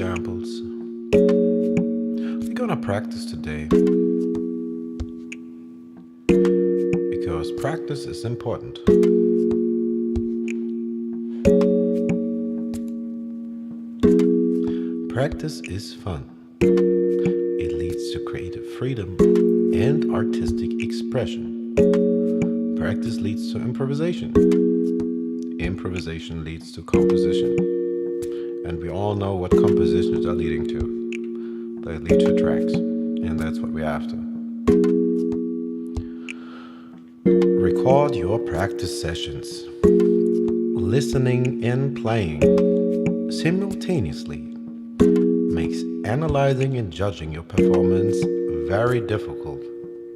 examples. We're gonna practice today because practice is important. Practice is fun. It leads to creative freedom and artistic expression. Practice leads to improvisation. Improvisation leads to composition. And we all know what compositions are leading to. They lead to tracks. And that's what we're after. Record your practice sessions. Listening and playing simultaneously makes analyzing and judging your performance very difficult,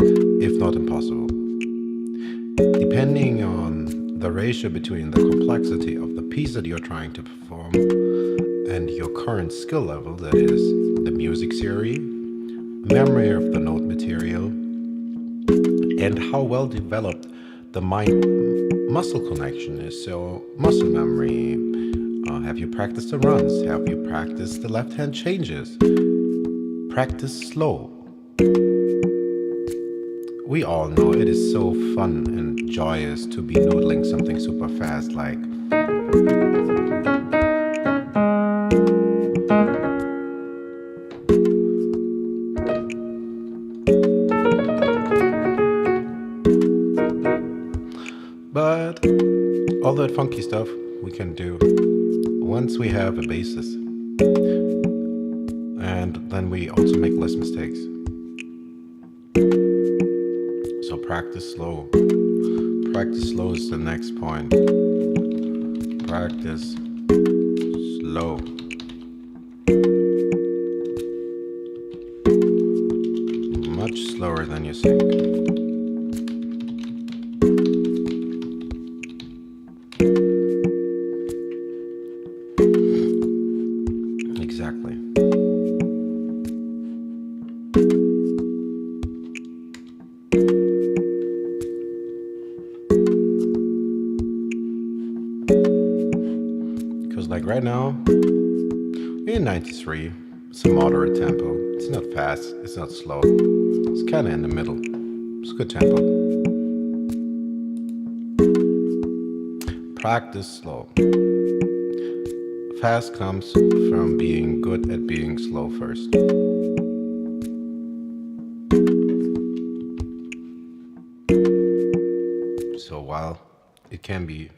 if not impossible. Depending on the ratio between the complexity of the piece that you're trying to perform and your current skill level, that is, the music theory, memory of the note material, and how well developed the mind muscle connection is. So, muscle memory. Have you practiced the runs? Have you practiced the left hand changes? Practice slow. We all know it is so fun and joyous to be noodling something super fast like but all that funky stuff we can do once we have a basis. And then we also make less mistakes. So practice slow. Practice slow is the next point. Practice slow. Much slower than you think. Exactly. Because like right now, we're in 93. It's a moderate tempo. It's not fast, it's not slow. It's kind of in the middle. It's a good tempo. Practice slow. Fast comes from being good at being slow first. So while it can be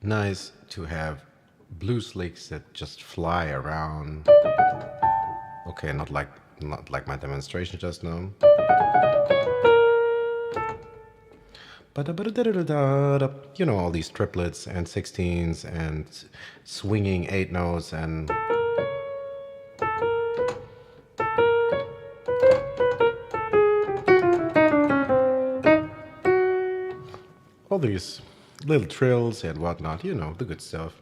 nice to have blues licks that just fly around, okay, not like my demonstration just now. You know, all these triplets and sixteens and swinging eight notes and all these little trills and whatnot, you know, the good stuff.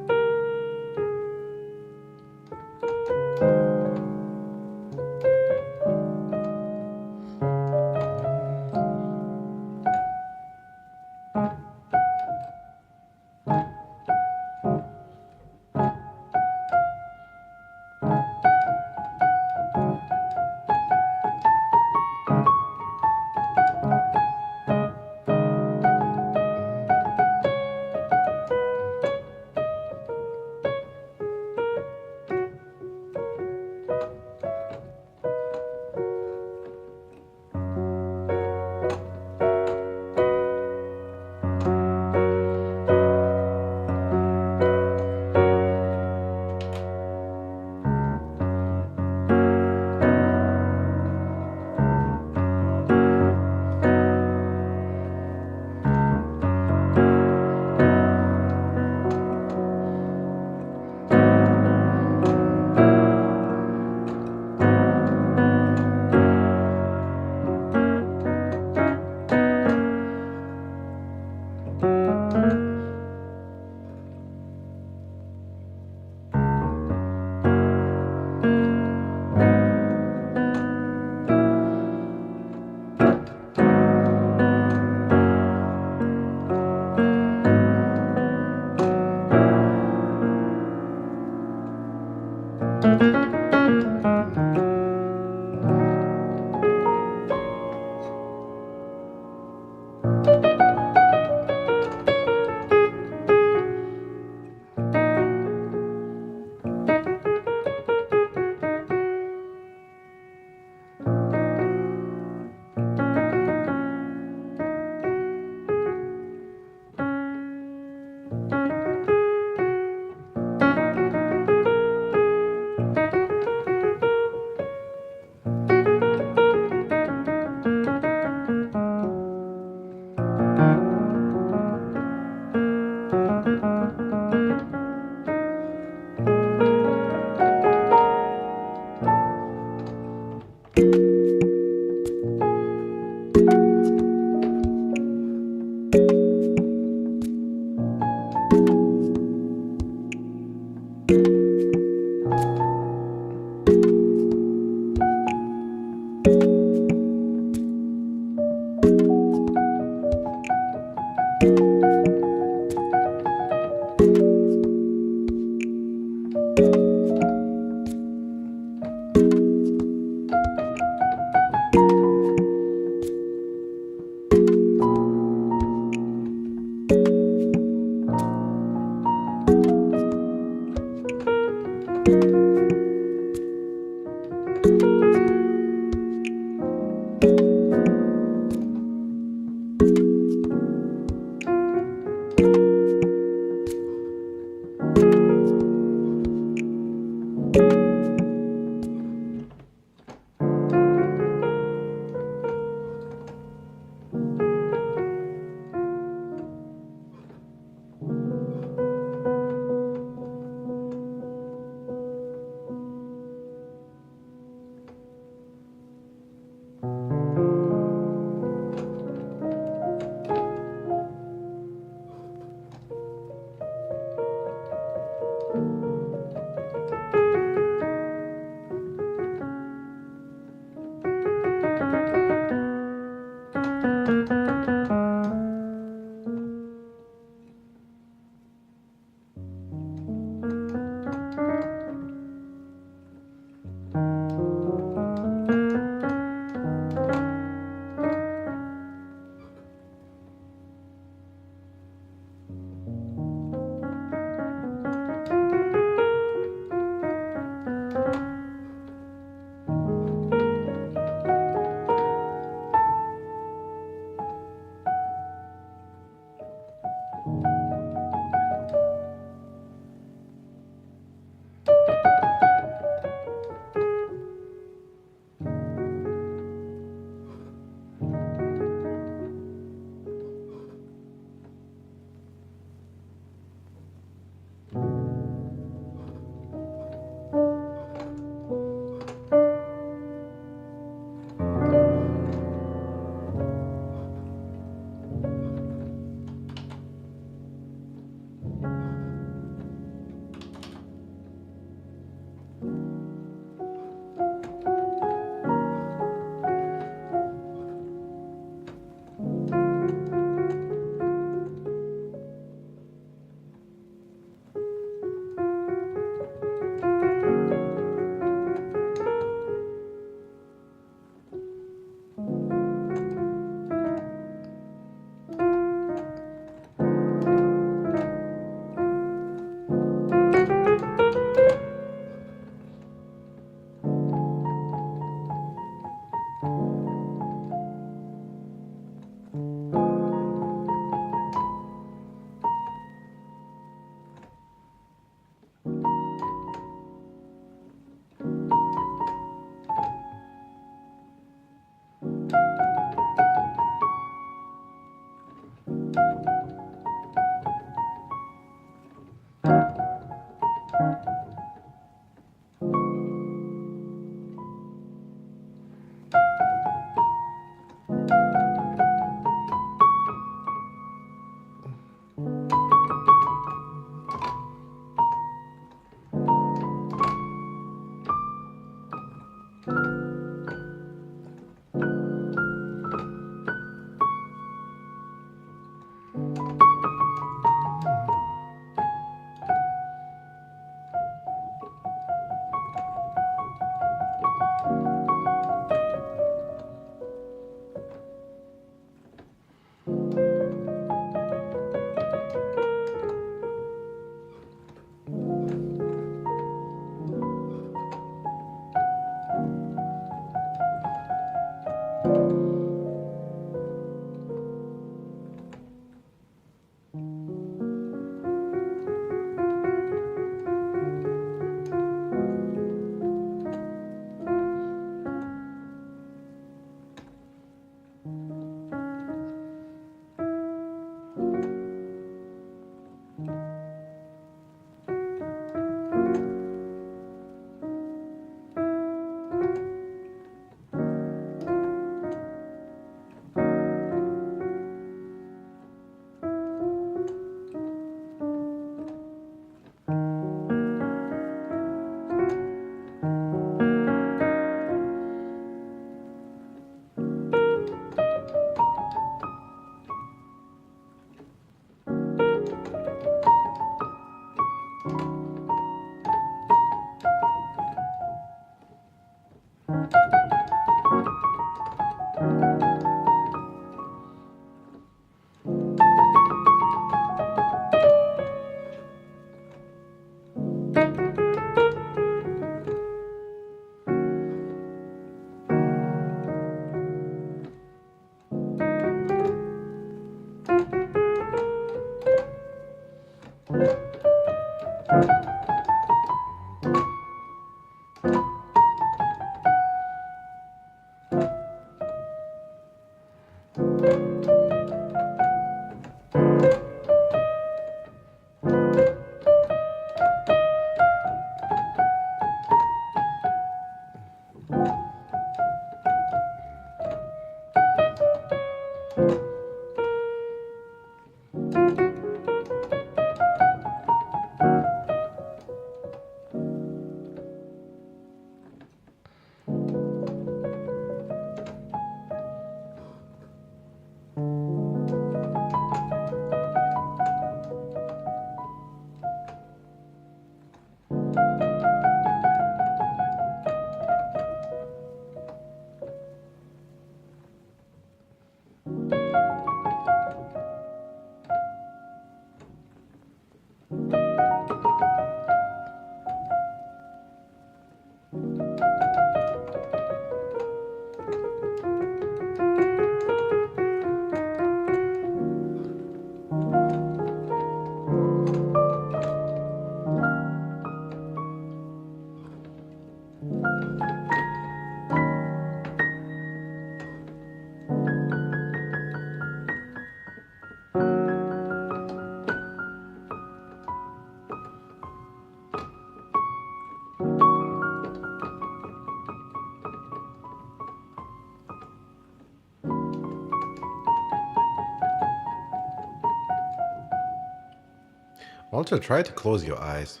Also, try to close your eyes.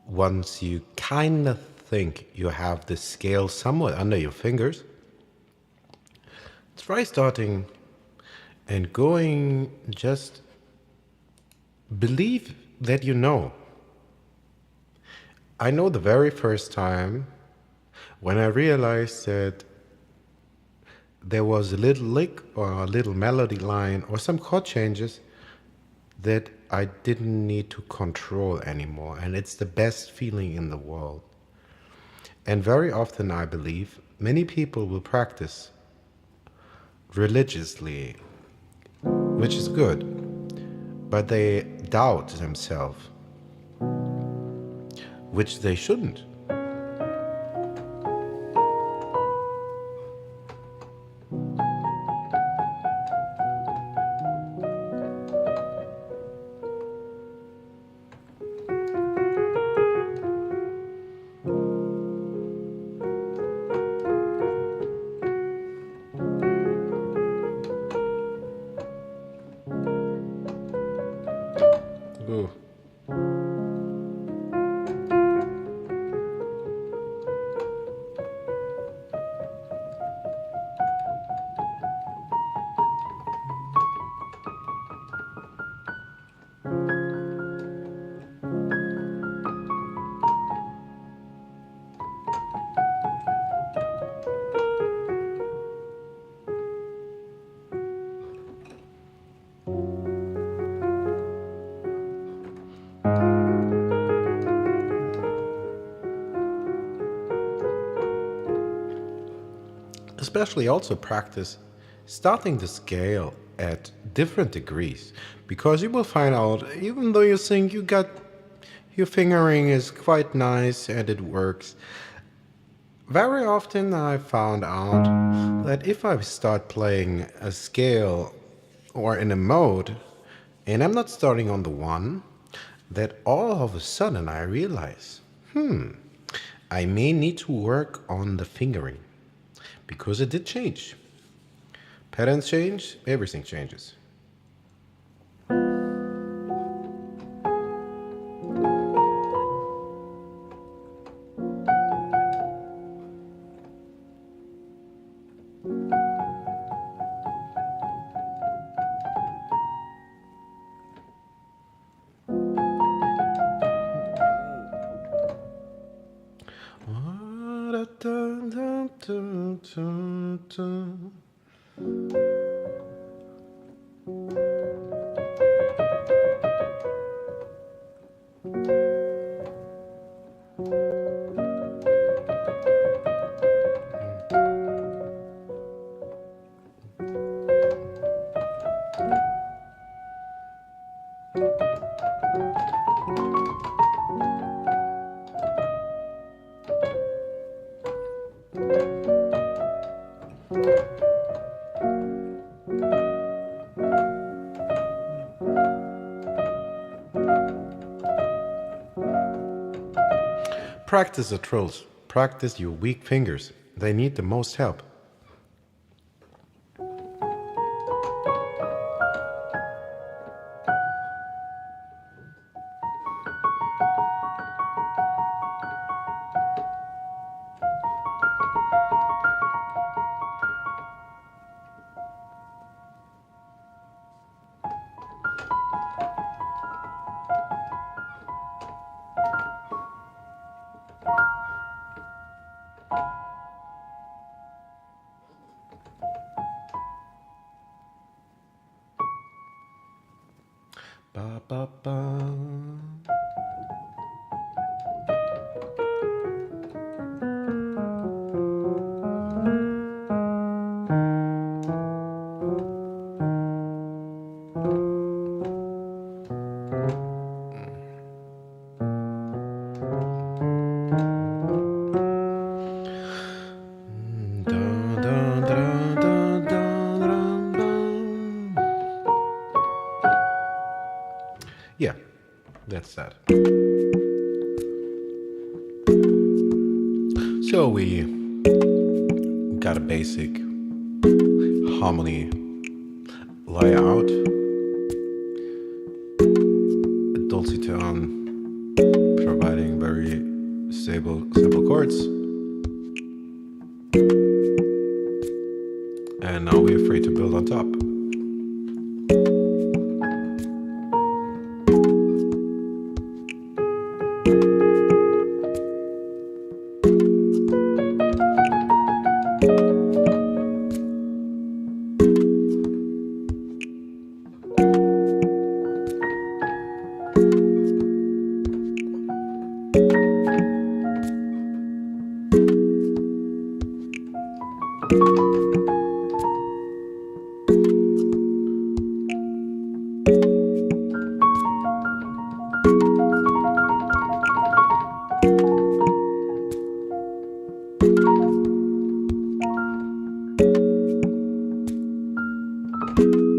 Once you kind of think you have the scale somewhat under your fingers, try starting and going, just believe that you know. I know the very first time when I realized that there was a little lick or a little melody line or some chord changes that I didn't need to control anymore. And it's the best feeling in the world. And very often, I believe, many people will practice religiously, which is good, but they doubt themselves, which they shouldn't. Ooh. Especially also practice starting the scale at different degrees, because you will find out, even though you think you got your fingering is quite nice and it works, very often I found out that if I start playing a scale or in a mode and I'm not starting on the one, that all of a sudden I realize, I may need to work on the fingering because it did change. Patterns change, everything changes. Practice the trills. Practice your weak fingers. They need the most help. Ba ba ba. Yeah, that's that. So we got a basic harmony layout, a dulcie tone providing very stable simple chords, and now we're free to build on top. you.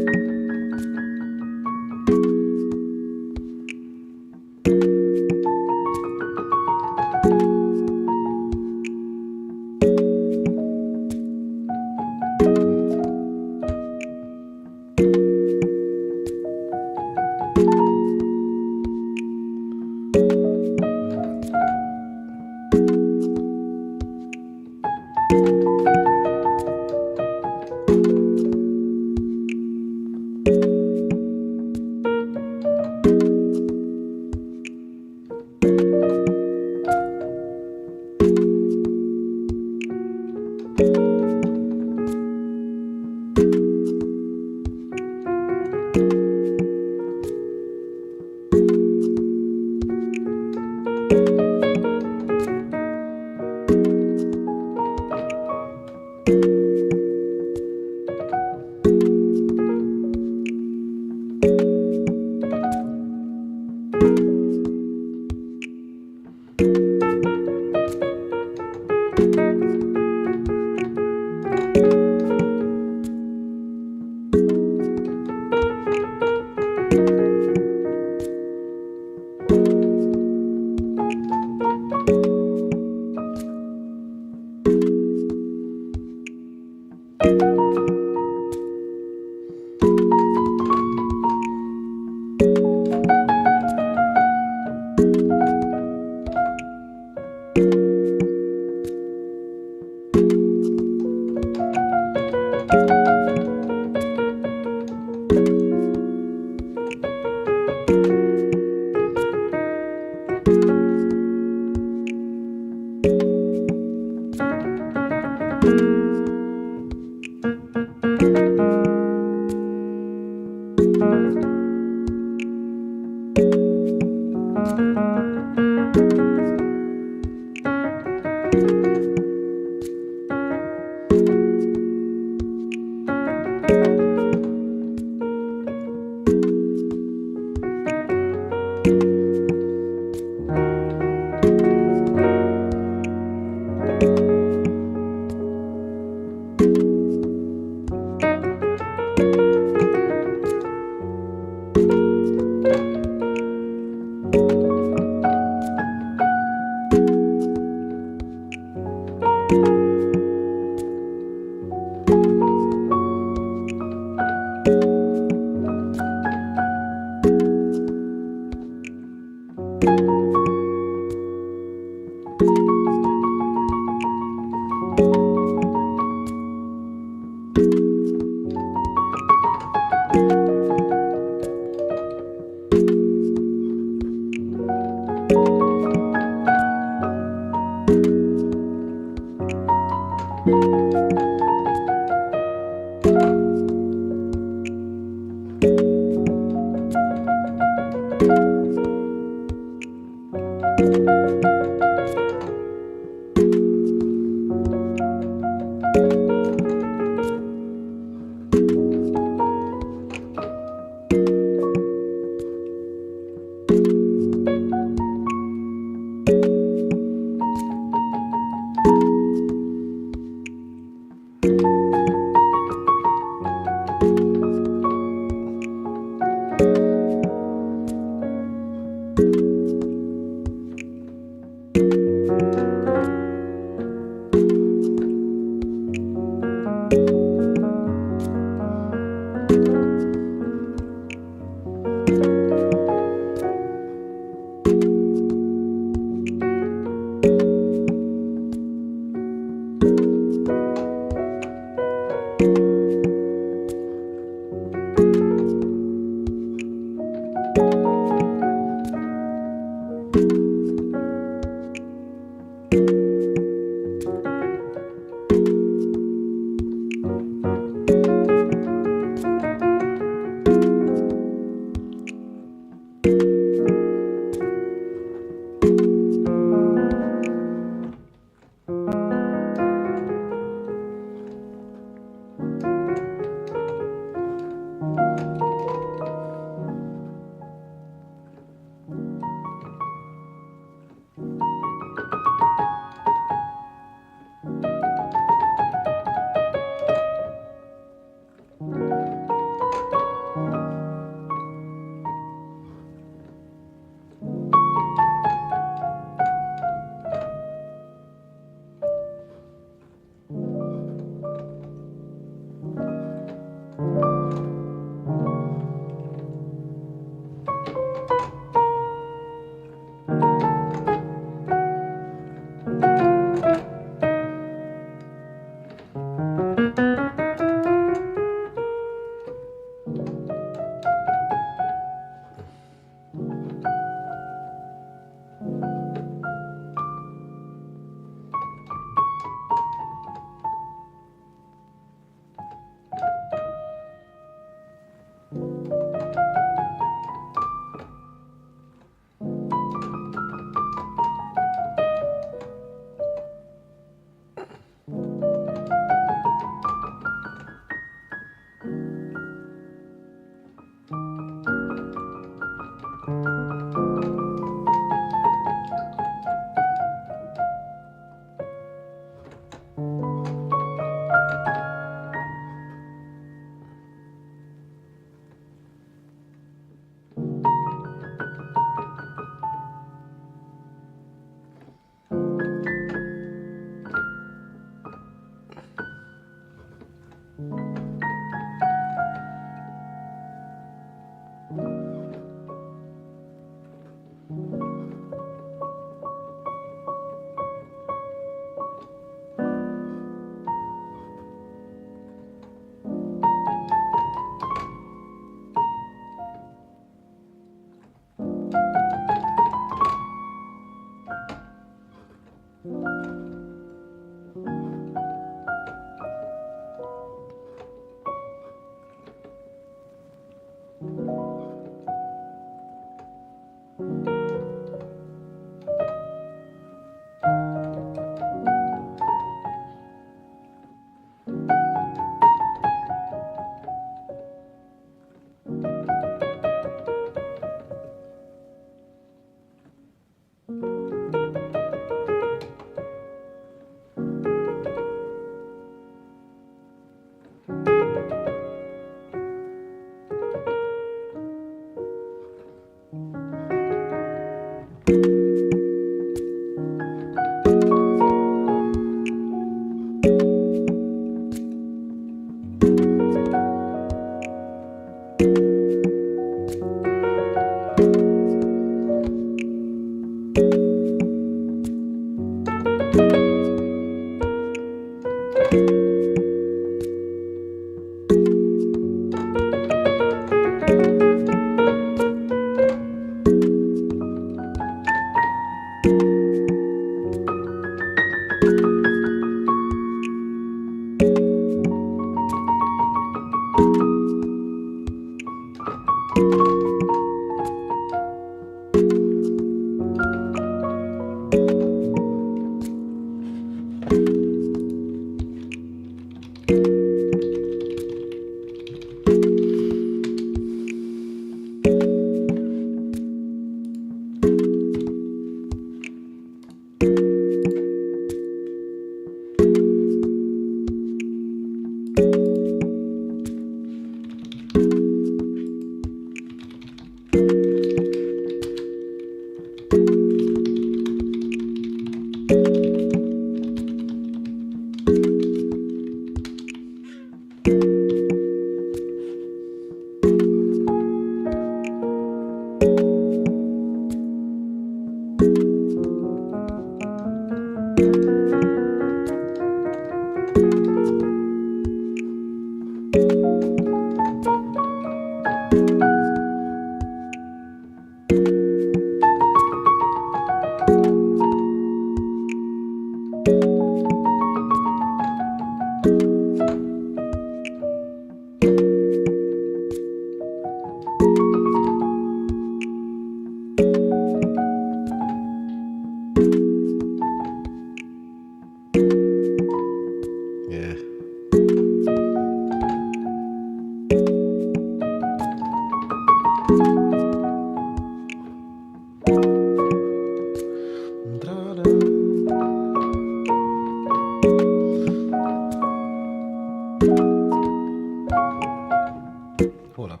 Hold up.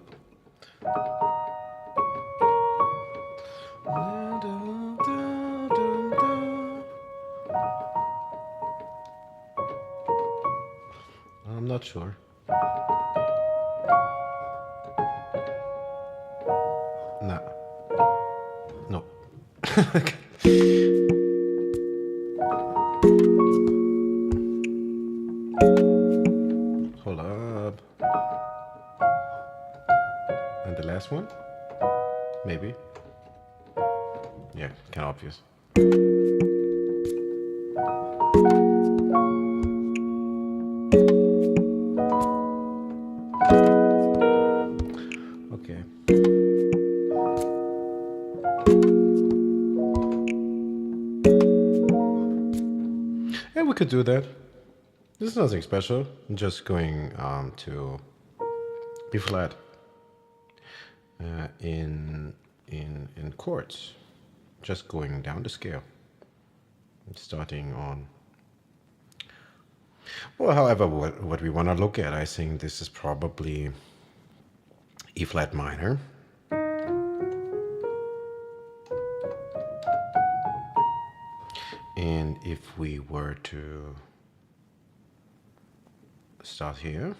I'm not sure. No. No. Hold up. And the last one? Maybe. Yeah, kind of obvious. Okay. Yeah, we could do that. There's nothing special. I'm just going to B flat in chords. Just going down the scale. Starting on. Well, however, what we want to look at, I think this is probably E flat minor. And if we were to start here,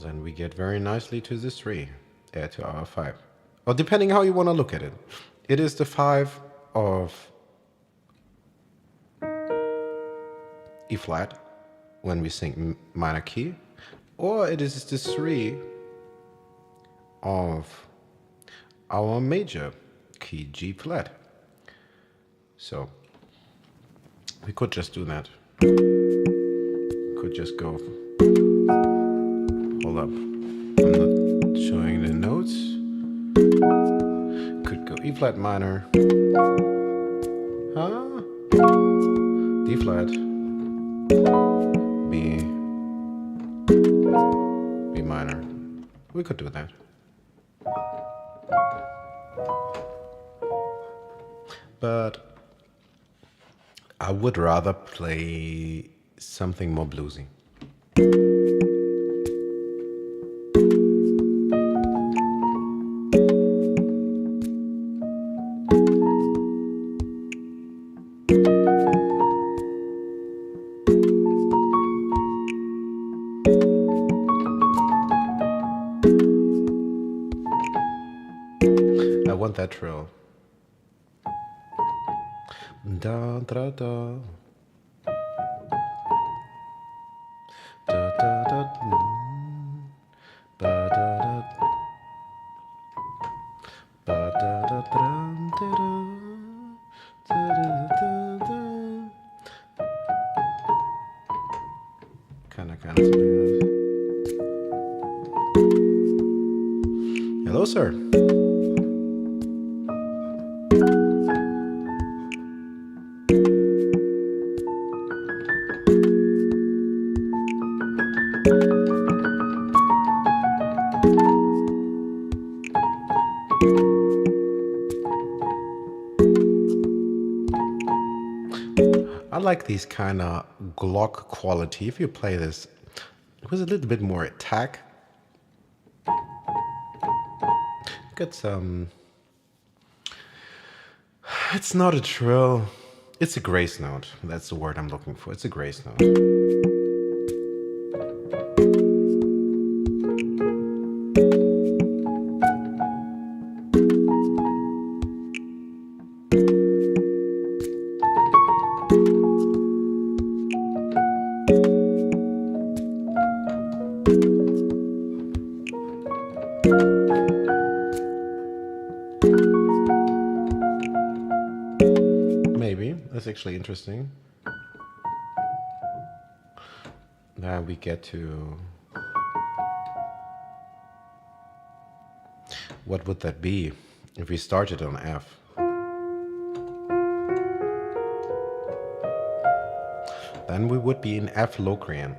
then we get very nicely to this 3, to our 5. Or depending how you want to look at it. It is the 5 of E flat when we sing minor key, or it is the 3 of our major key G flat. So we could just do that. Could just go. Hold up. I'm not showing the notes. Could go E flat minor. Huh? D flat. B minor. We could do that. But I would rather play something more bluesy. I want that trill. Da da da. Da da da. Ba da da. Ba da da da da da da da. Kind of something else. Hello, sir. I like these kind of Glock quality. If you play this with a little bit more attack, get some. It's not a trill. It's a grace note. That's the word I'm looking for. It's a grace note. Maybe. That's actually interesting. Now we get to... What would that be if we started on F? Then we would be in F Locrian.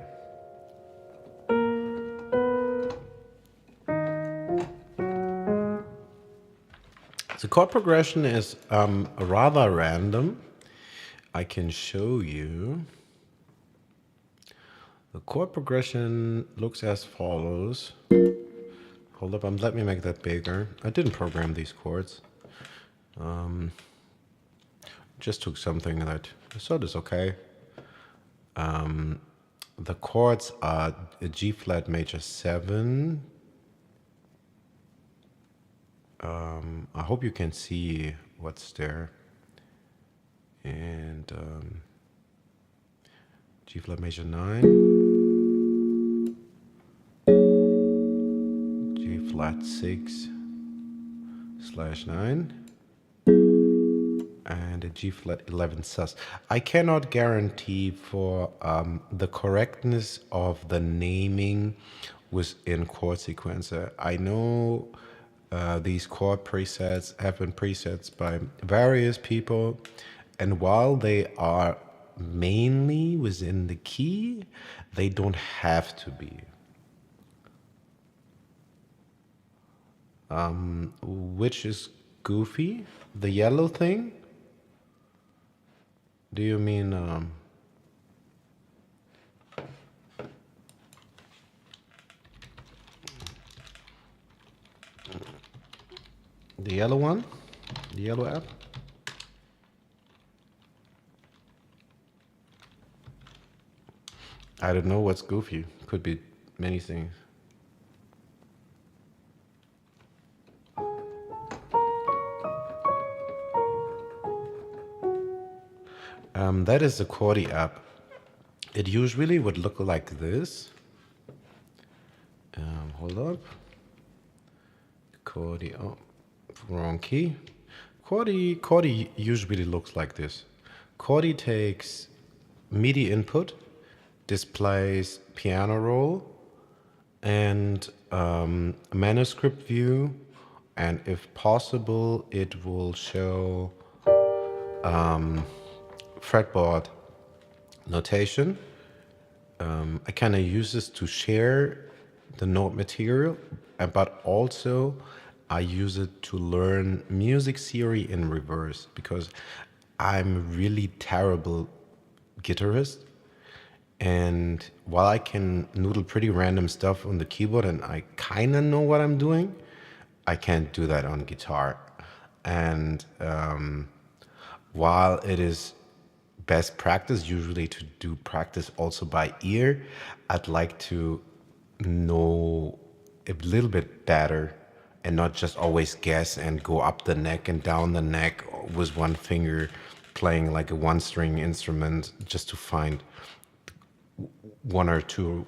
The chord progression is rather random. I can show you. The chord progression looks as follows. Hold up, let me make that bigger. I didn't program these chords. Just took something that I thought is okay. The chords are a G flat major 7. I hope you can see what's there. And G flat major 9, G flat 6/9, and a G flat 11 sus. I cannot guarantee for the correctness of the naming within chord sequencer. I know these chord presets have been presets by various people, and while they are mainly within the key, they don't have to be. Which is goofy? The yellow thing? Do you mean the yellow one? The yellow app? I don't know what's goofy. Could be many things. That is the Chordy app. It usually would look like this. Hold up. Chordy, oh, wrong key. Chordy usually looks like this. Chordy takes MIDI input, displays piano roll, and manuscript view, and if possible, it will show fretboard notation. I kind of use this to share the note material, but also I use it to learn music theory in reverse, because I'm really terrible guitarist. And while I can noodle pretty random stuff on the keyboard and I kind of know what I'm doing, I can't do that on guitar. And while it is best practice usually to do practice also by ear, I'd like to know a little bit better and not just always guess and go up the neck and down the neck with one finger playing like a one-string instrument just to find one or two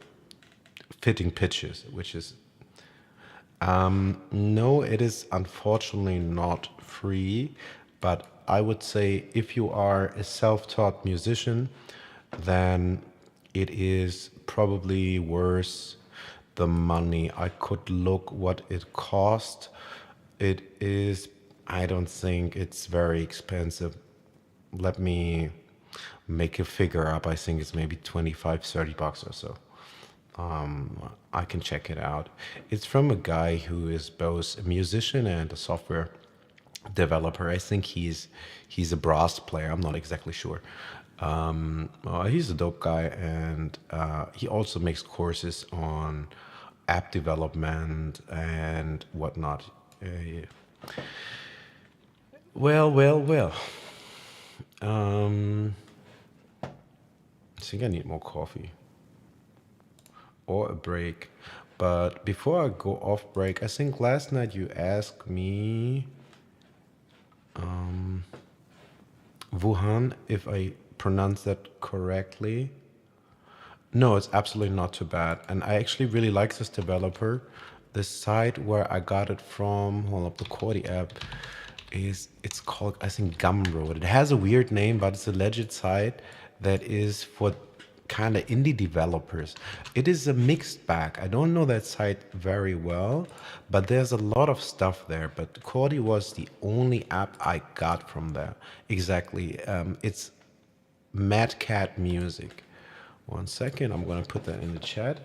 fitting pitches, which is no, it is unfortunately not free, but I would say if you are a self-taught musician, then it is probably worth the money. I could look what it cost. It is, I don't think it's very expensive. Let me make a figure up. I think it's maybe 25, 30 bucks or so. I can check it out. It's from a guy who is both a musician and a software developer. I think he's a brass player. I'm not exactly sure. He's a dope guy, and he also makes courses on app development and whatnot. Well. I think I need more coffee or a break. But before I go off break, I think last night you asked me, Wuhan, if I pronounced that correctly. No, it's absolutely not too bad. And I actually really like this developer. The site where I got it from, hold up, the Chordy app, it's called, I think, Gumroad. It has a weird name, but it's a legit site that is for kind of indie developers. It is a mixed bag. I don't know that site very well, but there's a lot of stuff there. But Chordy was the only app I got from there. Exactly. It's Mad Cat Music. One second, I'm gonna put that in the chat.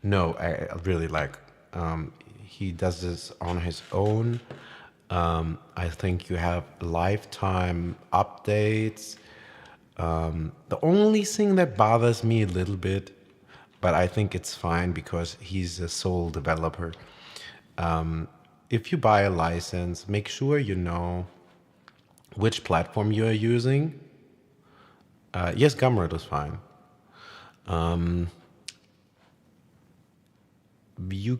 No, I really like. He does this on his own. I think you have lifetime updates. The only thing that bothers me a little bit, but I think it's fine because he's a sole developer. If you buy a license, make sure you know which platform you are using. Yes, Gumroad is fine. You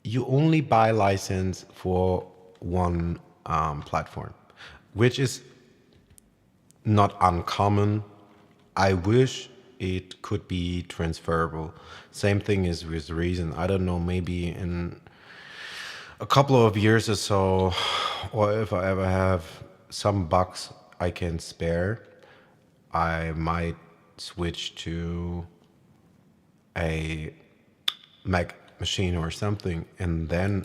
you only buy license for one platform, which is not uncommon. I wish it could be transferable. Same thing is with Reason. I don't know, maybe in a couple of years or so, or if I ever have some bucks I can spare, I might switch to a Mac machine or something. And then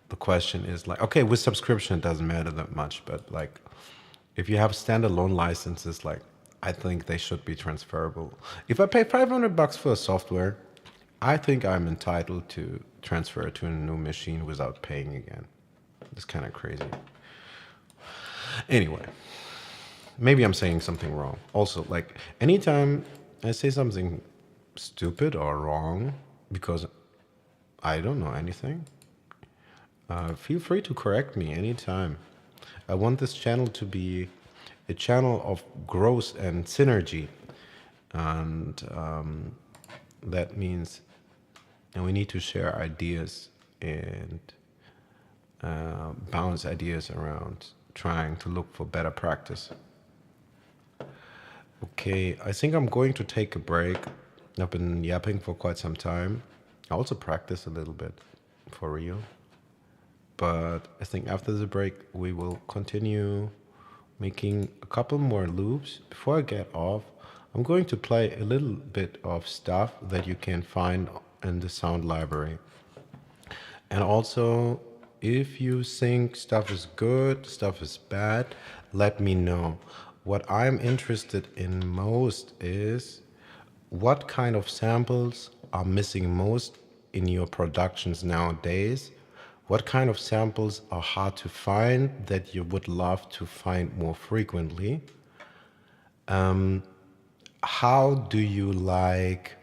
the question is like, okay, with subscription, it doesn't matter that much. But like, if you have standalone licenses, like, I think they should be transferable. If I pay $500 for a software, I think I'm entitled to transfer it to a new machine without paying again. It's kind of crazy. Anyway, maybe I'm saying something wrong. Also, like, anytime I say something stupid or wrong because I don't know anything, feel free to correct me anytime. I want this channel to be a channel of growth and synergy. And that means and we need to share ideas and bounce ideas around trying to look for better practice. Okay, I think I'm going to take a break. I've been yapping for quite some time. I also practice a little bit for real. But I think after the break, we will continue making a couple more loops. Before I get off, I'm going to play a little bit of stuff that you can find in the sound library. And also, if you think stuff is good, stuff is bad, let me know. What I'm interested in most is what kind of samples are missing most in your productions nowadays. What kind of samples are hard to find that you would love to find more frequently? How do you like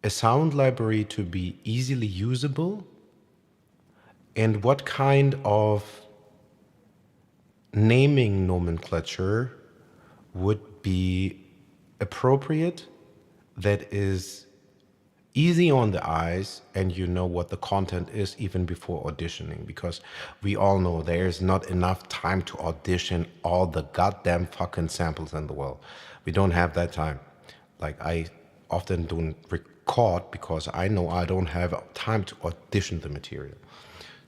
a sound library to be easily usable? And what kind of naming nomenclature would be appropriate that is easy on the eyes and you know what the content is even before auditioning? Because we all know there's not enough time to audition all the goddamn fucking samples in the world. We don't have that time. Like, I often don't record because I know I don't have time to audition the material.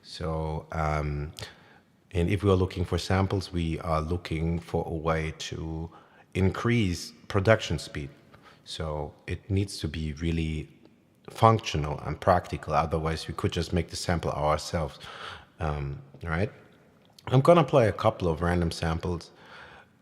So and if we are looking for samples, we are looking for a way to increase production speed. So it needs to be really functional and practical. Otherwise, we could just make the sample ourselves, right? I'm gonna play a couple of random samples.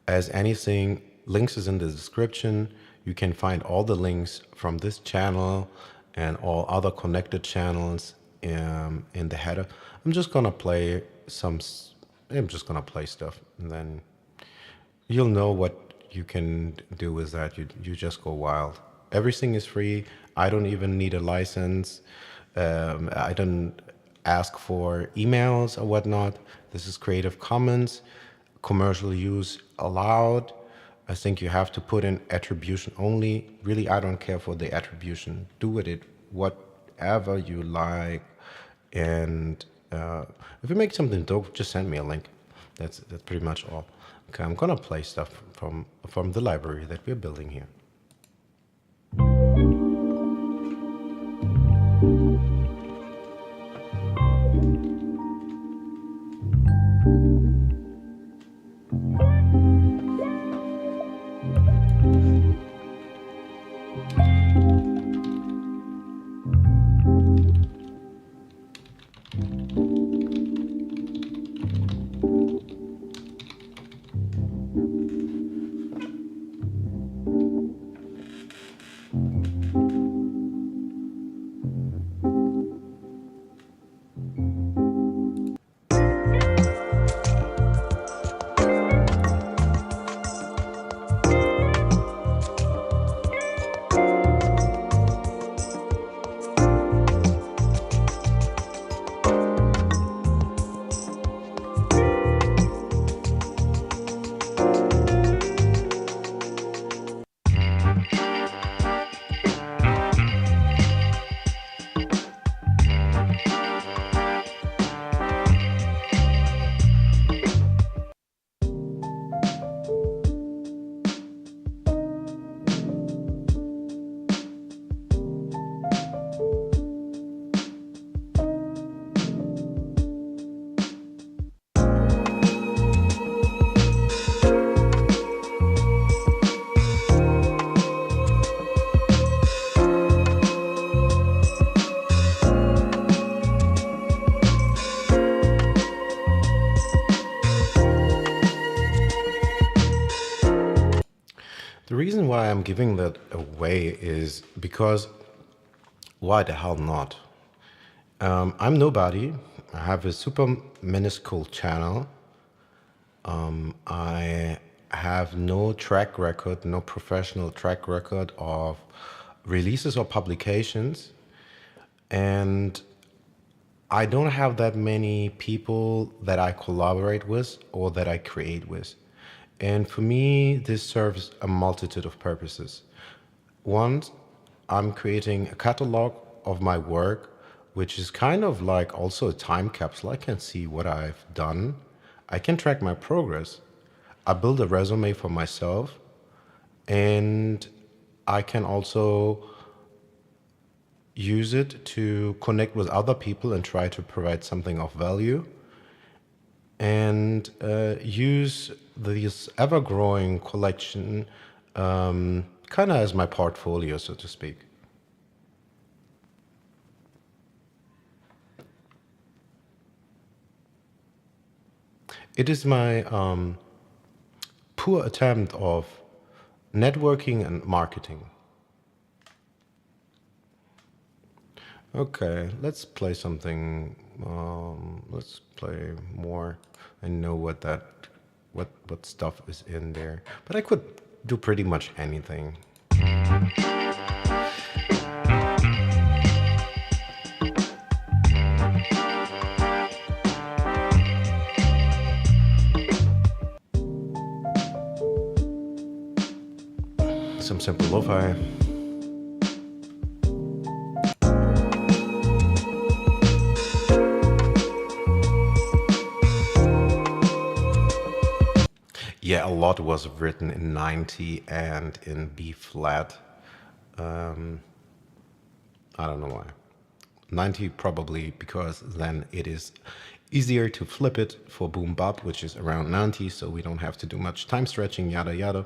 As anything, links is in the description. You can find all the links from this channel and all other connected channels in the header. I'm just gonna play stuff, and then you'll know what you can do with that. You just go wild. Everything is free. I don't even need a license. I don't ask for emails or whatnot. This is Creative Commons, commercial use allowed. I think you have to put in attribution only. Really, I don't care for the attribution. Do with it whatever you like. And if you make something dope, just send me a link. That's pretty much all. Okay, I'm gonna play stuff from the library that we're building here. The reason why I'm giving that away is because why the hell not? I'm nobody. I have a super minuscule channel. I have no track record, no professional track record of releases or publications. And I don't have that many people that I collaborate with or that I create with. And for me, this serves a multitude of purposes. One, I'm creating a catalog of my work, which is kind of like also a time capsule. I can see what I've done. I can track my progress. I build a resume for myself, and I can also use it to connect with other people and try to provide something of value, and use this ever-growing collection kind of as my portfolio, so to speak. It is my poor attempt of networking and marketing. Okay, let's play something. Let's play more. I know what stuff is in there, but I could do pretty much anything. Some simple lo-fi. Yeah, a lot was written in 90 and in B flat. I don't know why. 90 probably because then it is easier to flip it for boom bop, which is around 90, so we don't have to do much time stretching, yada yada.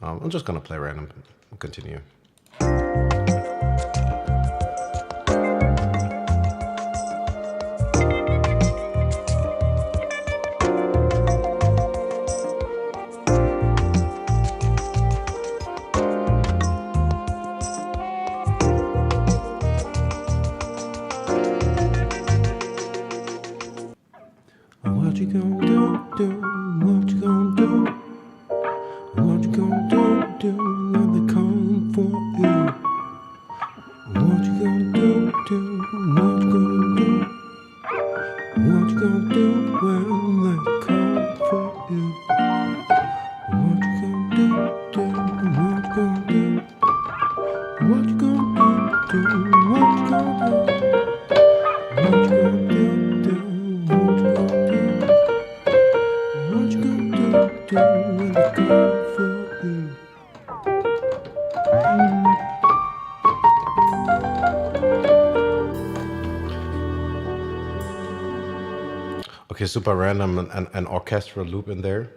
I'm just gonna play random and continue. What you gonna do? What you gonna do? What you gonna do when they come for you? What you gonna do? What you gonna do? What you gonna do when they come for you? What you gonna do? What you gonna do? What you gonna do? What you gonna do? What you gonna do? What you gonna do? What you gonna do when they come for you? Okay, super random and an orchestral loop in there.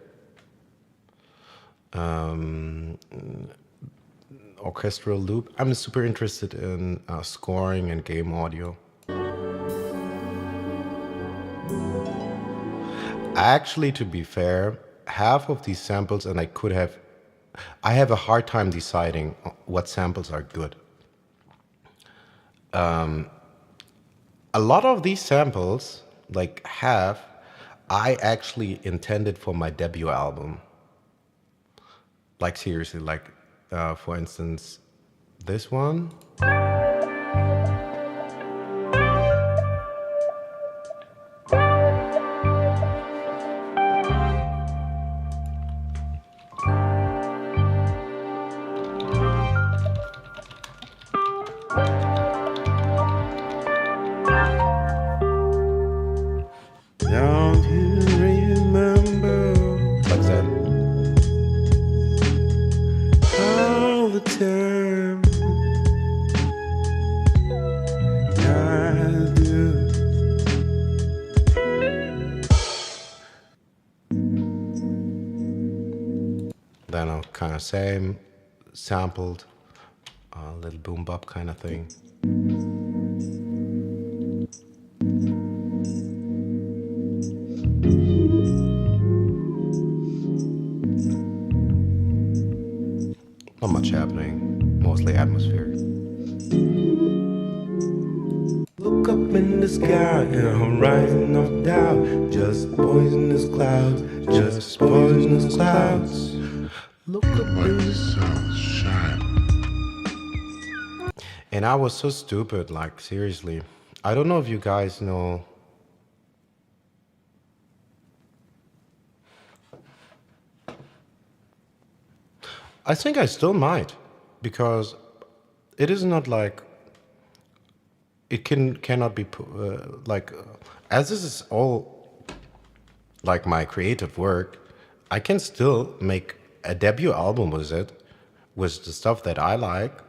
Orchestral loop. I'm super interested in scoring and game audio. Actually, to be fair, half of these samples, and I have a hard time deciding what samples are good. A lot of these samples, like half, I actually intended for my debut album. Like seriously, like for instance, this one. Don't you remember? Like that. All the time I do. Then I'll kind of same sampled a little boom bop kind of thing. much happening, mostly atmospheric. Look up in the sky and I'm rising up down. Just poisonous clouds, just poisonous clouds. Look up in the sun shine. And I was so stupid, like seriously. I don't know if you guys know. I think I still might, because it is not like it cannot be like as this is all like my creative work, I can still make a debut album with it, with the stuff that I like.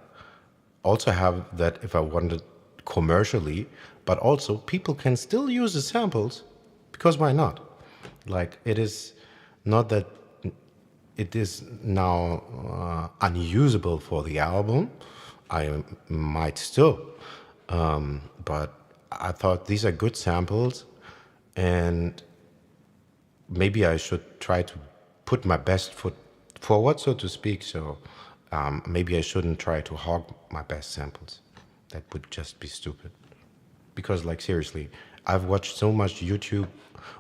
Also have that if I wanted commercially, but also people can still use the samples because why not? Like it is not that it is now unusable for the album. I might still, but I thought these are good samples, and maybe I should try to put my best foot forward, so to speak. So maybe I shouldn't try to hog my best samples. That would just be stupid. Because, like, seriously, I've watched so much YouTube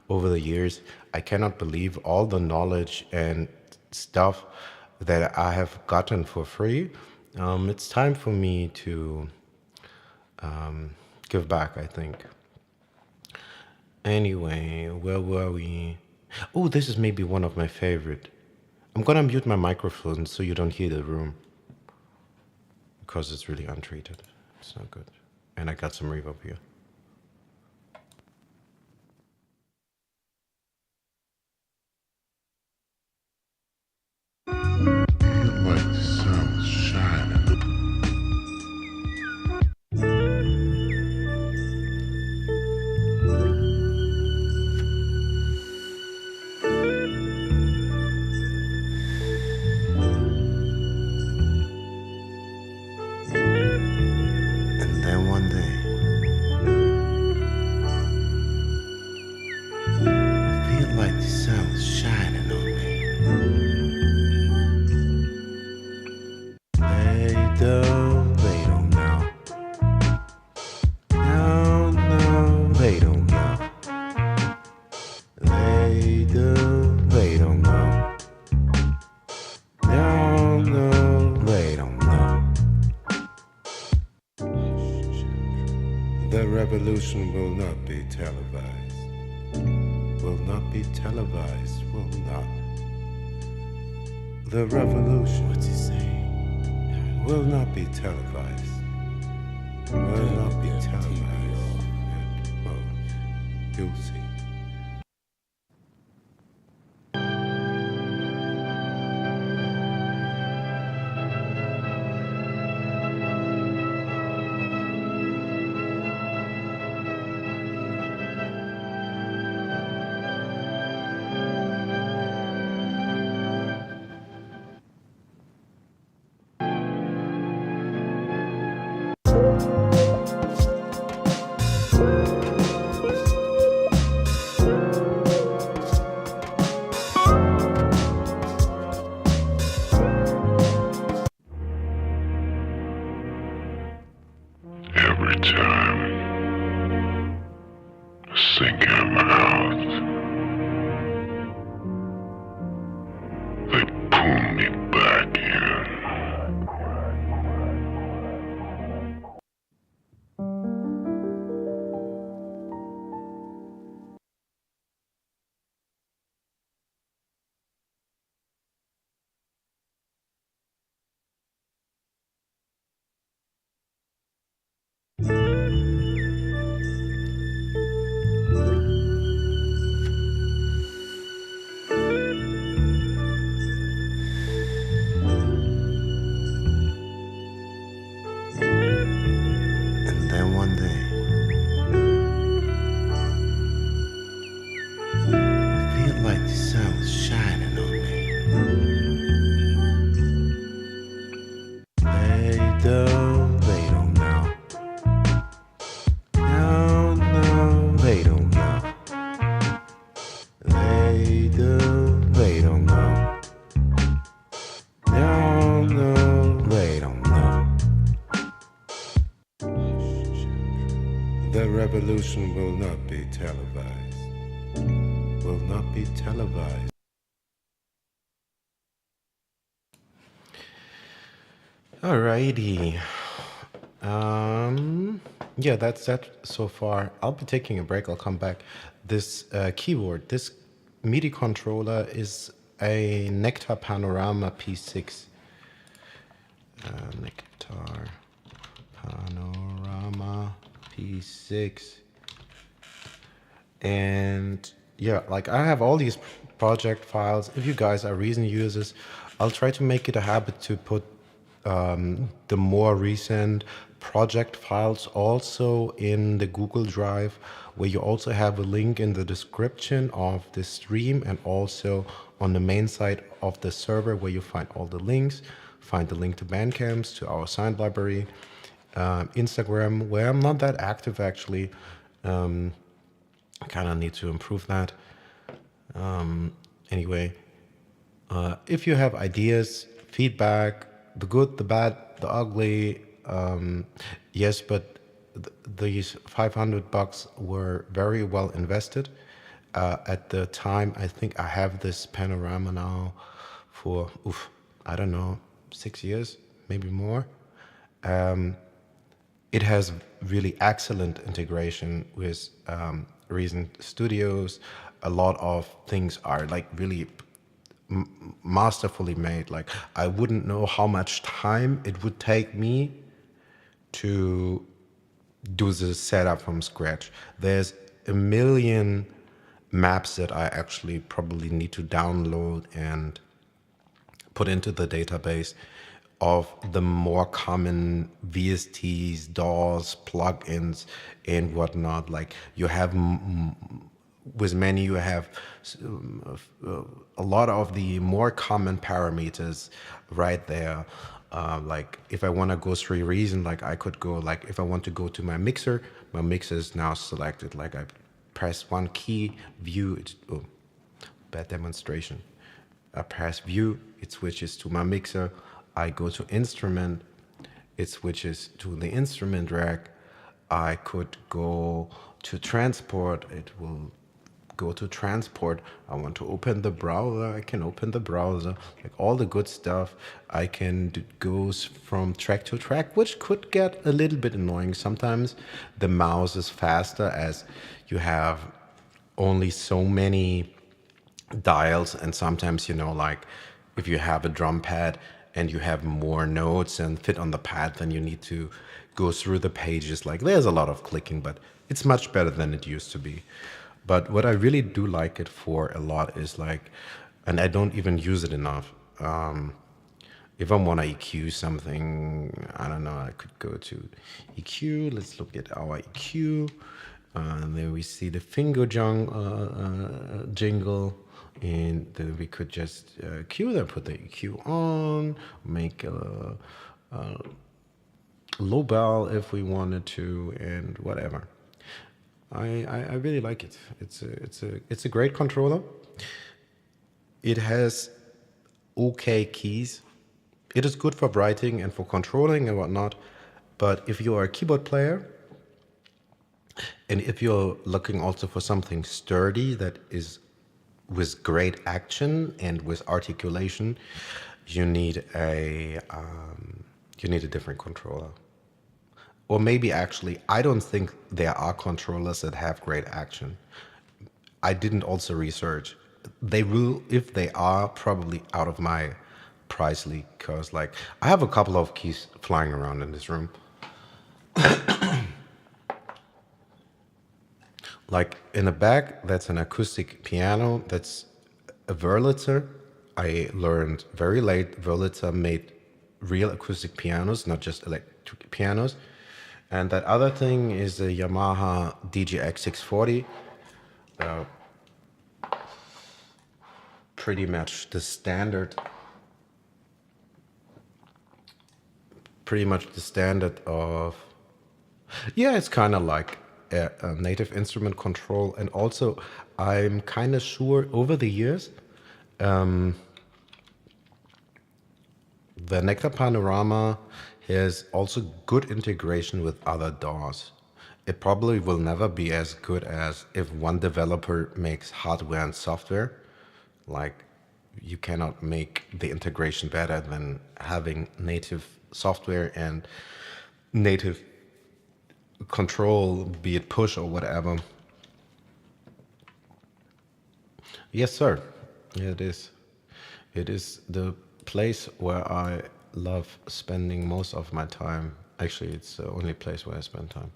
over the years. I cannot believe all the knowledge and stuff that I have gotten for free. It's time for me to give back, I think. Anyway, where were we? Oh, this is maybe one of my favorite. I'm gonna mute my microphone so you don't hear the room, because it's really untreated. It's not good. And I got some reverb here. Like the sun shining. And then one day, I feel like the sun's shining on me. They don't know. No, no, they don't know. They don't know. No, no, they don't know. The revolution will not be televised. Will not be televised. Will not. The revolution. What's he saying? Will not be televised. Will not be televised. Well, you'll see. Every time I sink in my mouth, they pull me back in. And then one day, I feel like the sun's shining on me. They don't know. No, no, they don't know. They don't know. No, no, revolution will not be televised. Will not be televised. Alrighty. Yeah, that's that so far. I'll be taking a break. I'll come back. This keyboard, this MIDI controller is a Nectar Panorama P6. Nectar Panorama P6. And yeah, like I have all these project files. If you guys are recent users, I'll try to make it a habit to put the more recent project files also in the Google Drive, where you also have a link in the description of the stream and also on the main site of the server where you find all the links, find the link to Bandcamps, to our signed library, Instagram, where I'm not that active actually. I kind of need to improve that. Anyway, if you have ideas, feedback, the good, the bad, the ugly, yes, but these $500 were very well invested. At the time, I think I have this panorama now for, I don't know, 6 years, maybe more. It has really excellent integration with Reason Studios. A lot of things are like really masterfully made. Like I wouldn't know how much time it would take me to do the setup from scratch. There's a million maps that I actually probably need to download and put into the database of the more common VSTs, DAWs, plugins, and whatnot. Like you have with many, you have a lot of the more common parameters right there. Like if I want to go through Reason, like I could go, like if I want to go to my mixer is now selected. Like I press one key, view, bad demonstration. I press view, it switches to my mixer. I go to instrument, it switches to the instrument rack. I could go to transport, it will go to transport. I want to open the browser, I can open the browser, like all the good stuff. I can go from track to track, which could get a little bit annoying. Sometimes the mouse is faster as you have only so many dials, and sometimes, you know, like if you have a drum pad and you have more notes and fit on the pad, then you need to go through the pages. Like there's a lot of clicking, but it's much better than it used to be. But what I really do like it for a lot is like, and I don't even use it enough. If I want to EQ something, I don't know, I could go to EQ. Let's look at our EQ. And then we see the finger jingle. And then we could just cue them, put the EQ on, make a low bell if we wanted to, and whatever. I really like it. It's a great controller. It has okay keys. It is good for writing and for controlling and whatnot. But if you are a keyboard player, and if you're looking also for something sturdy that is with great action and with articulation, you need a different controller. Or maybe actually, I don't think there are controllers that have great action. I didn't also research. They will, if they are, probably out of my price league, because like I have a couple of keys flying around in this room. Like in the back, that's an acoustic piano. That's a Wurlitzer. I learned very late Wurlitzer made real acoustic pianos, not just electric pianos. And that other thing is a Yamaha DGX 640. Pretty much the standard. Pretty much the standard of, yeah, it's kind of like a native instrument control. And also, I'm kind of sure over the years, the Nectar Panorama has also good integration with other DAWs. It probably will never be as good as if one developer makes hardware and software. Like, you cannot make the integration better than having native software and native control, be it push or whatever. Yes, sir. Yeah, it is. It is the place where I love spending most of my time. Actually, it's the only place where I spend time.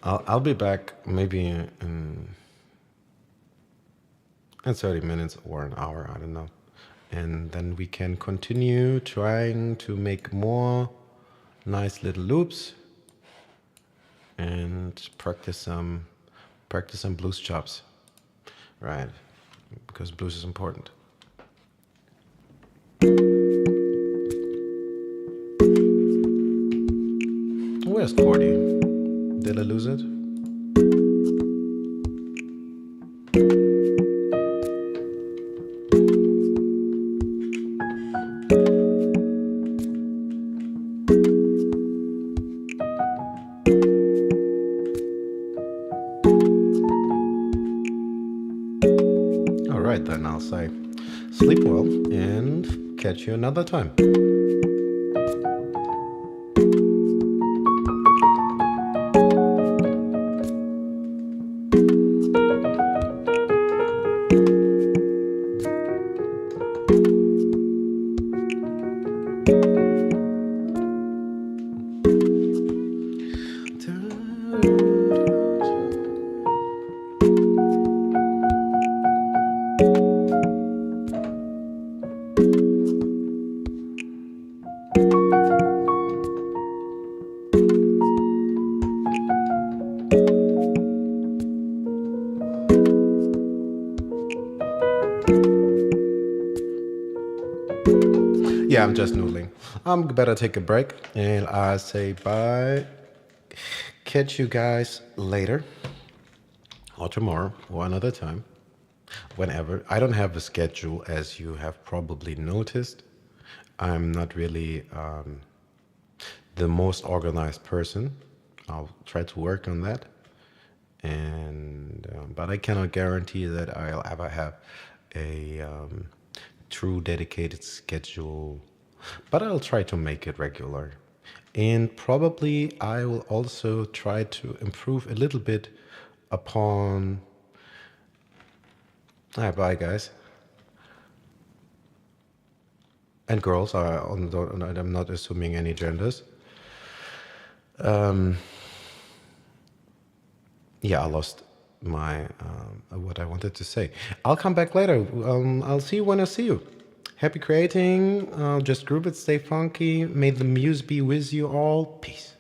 I'll be back maybe in 30 minutes or an hour, I don't know. And then we can continue trying to make more nice little loops and practice some blues chops, right? Because blues is important. Where's Cordy? Did I lose it? All right, then I'll say sleep well and catch you another time. Yeah, I'm just noodling. I'm better take a break and I say bye. Catch you guys later or tomorrow or another time, whenever. I don't have a schedule, as you have probably noticed. I'm not really the most organized person. I'll try to work on that, and but I cannot guarantee that I'll ever have a true dedicated schedule. But I'll try to make it regular, and probably I will also try to improve a little bit upon. Hi, bye, guys. And girls. I'm not assuming any genders. Yeah, I lost my what I wanted to say. I'll come back later. I'll see you when I see you. Happy creating. Just group it, stay funky. May the muse be with you all. Peace.